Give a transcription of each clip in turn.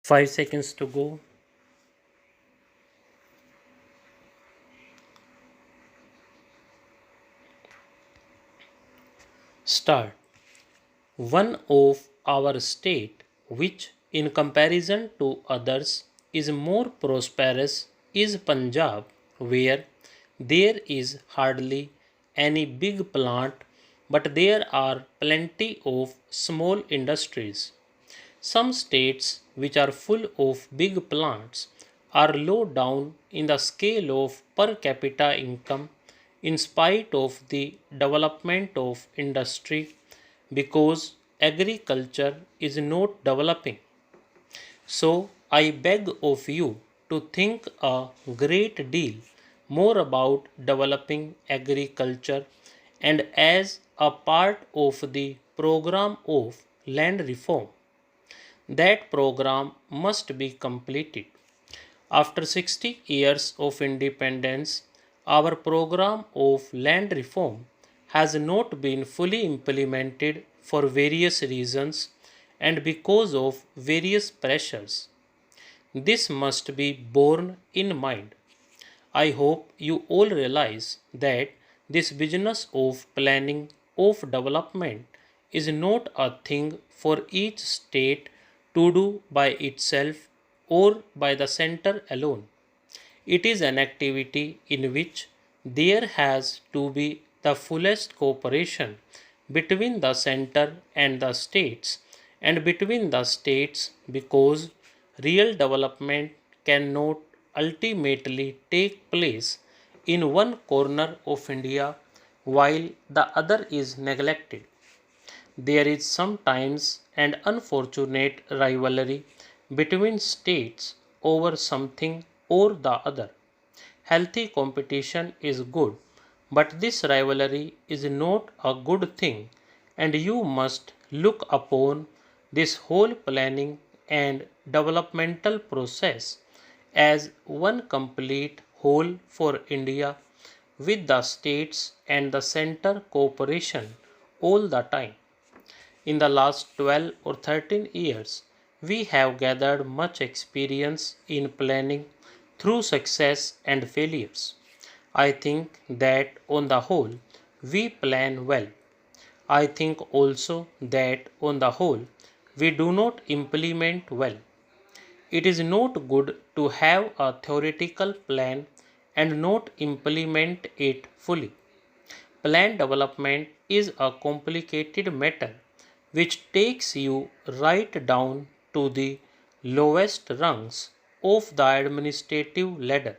5 seconds to go. Start. One of our state which in comparison to others is more prosperous is Punjab, where there is hardly any big plant, but there are plenty of small industries. Some states which are full of big plants are low down in the scale of per capita income in spite of the development of industry because agriculture is not developing. So I beg of you to think a great deal more about developing agriculture and as a part of the program of land reform. That program must be completed. After 60 years of independence, our program of land reform has not been fully implemented for various reasons and because of various pressures. This must be borne in mind. I hope you all realize that this business of planning of development is not a thing for each state to do by itself or by the center alone. It is an activity in which there has to be the fullest cooperation between the center and the states and between the states because real development cannot ultimately take place in one corner of India while the other is neglected. There is sometimes an unfortunate rivalry between states over something or the other. Healthy competition is good, but this rivalry is not a good thing, and you must look upon this whole planning and developmental process as one complete whole for India with the states and the center cooperation all the time. In the last 12 or 13 years, we have gathered much experience in planning through success and failures. I think that on the whole, we plan well. I think also that on the whole, we do not implement well. It is not good to have a theoretical plan and not implement it fully. Plan development is a complicated matter which takes you right down to the lowest rungs of the administrative ladder.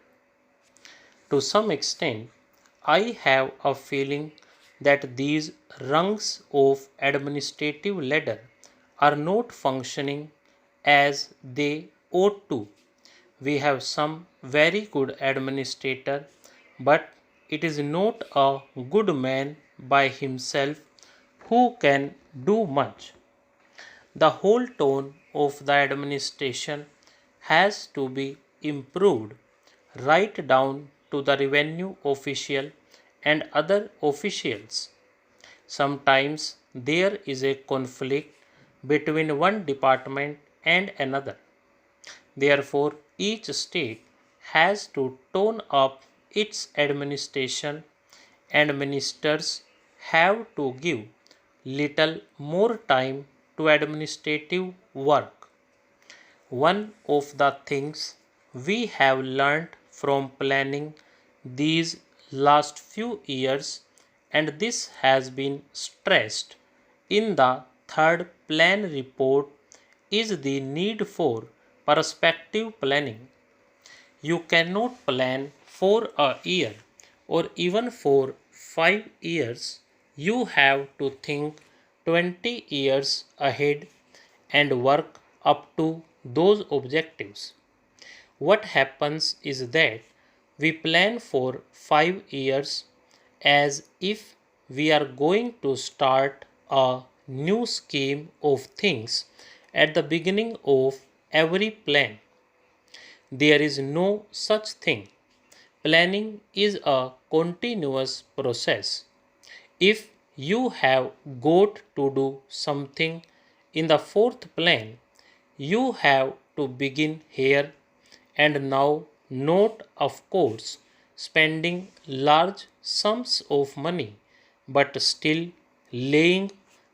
To some extent, I have a feeling that these rungs of administrative ladder are not functioning as they ought to. We have some very good administrator, but it is not a good man by himself who can do much. The whole tone of the administration has to be improved right down to the revenue official and other officials. Sometimes there is a conflict between one department and another. Therefore, each state has to tone up its administration and ministers have to give little more time to administrative work. One of the things we have learnt from planning these last few years, and this has been stressed in the third plan report, is the need for perspective planning. You cannot plan for a year or even for 5 years. You have to think 20 years ahead and work up to those objectives. What happens is that we plan for 5 years as if we are going to start a new scheme of things at the beginning of every plan. There is no such thing. Planning is a continuous process. If you have got to do something in the fourth plan, you have to begin here and now, not of course spending large sums of money, but still laying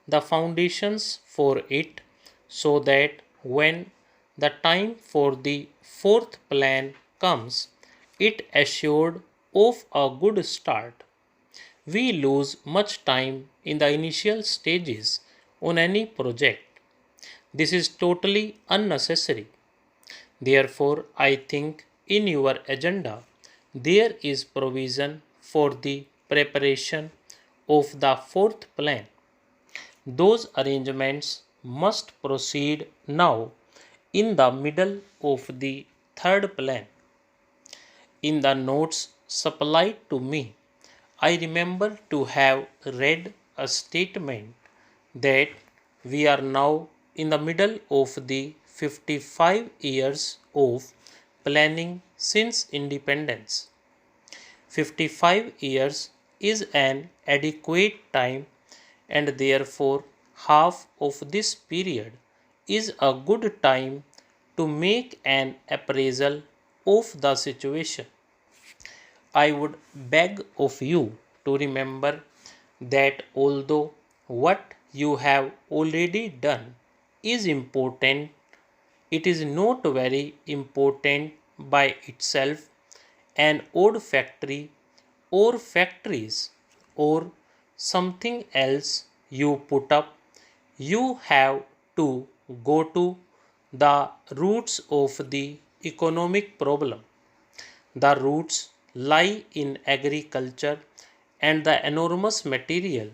the foundations for it so that when the time for the fourth plan comes, it assured of a good start. We lose much time in the initial stages on any project. This is totally unnecessary. Therefore, I think in your agenda there is provision for the preparation of the fourth plan. Those arrangements must proceed now in the middle of the third plan. In the notes supplied to me, I remember to have read a statement that we are now in the middle of the 55 years of planning since independence. 55 years is an adequate time, and therefore half of this period is a good time to make an appraisal of the situation. I would beg of you to remember that although what you have already done is important, it is not very important by itself. An old factory or factories or something else you put up, you have to go to the roots of the economic problem. The roots lie in agriculture and the enormous material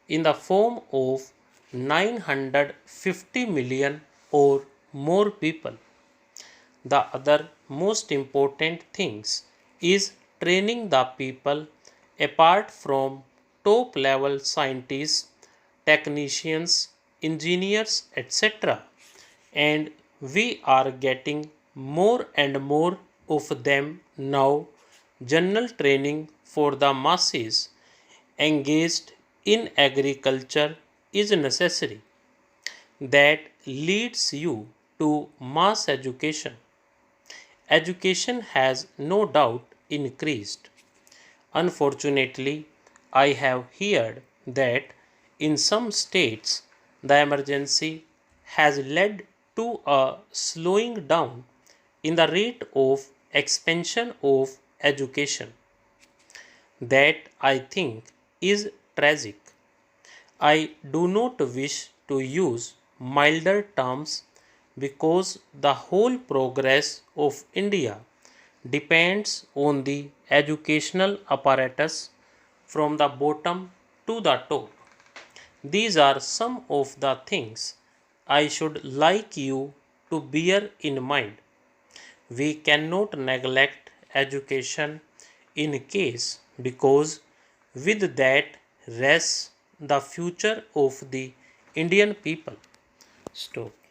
in the form of 950 million or more people. The other most important things is training the people apart from top level scientists, technicians, engineers, etc. And we are getting more and more of them now. General training for the masses engaged in agriculture is necessary. That leads you to mass education. Education has no doubt increased. Unfortunately, I have heard that in some states the emergency has led to a slowing down in the rate of expansion of education. That I think is tragic. I do not wish to use milder terms because the whole progress of India depends on the educational apparatus from the bottom to the top. These are some of the things I should like you to bear in mind. We cannot neglect education in case because with that rests the future of the Indian people. Stop.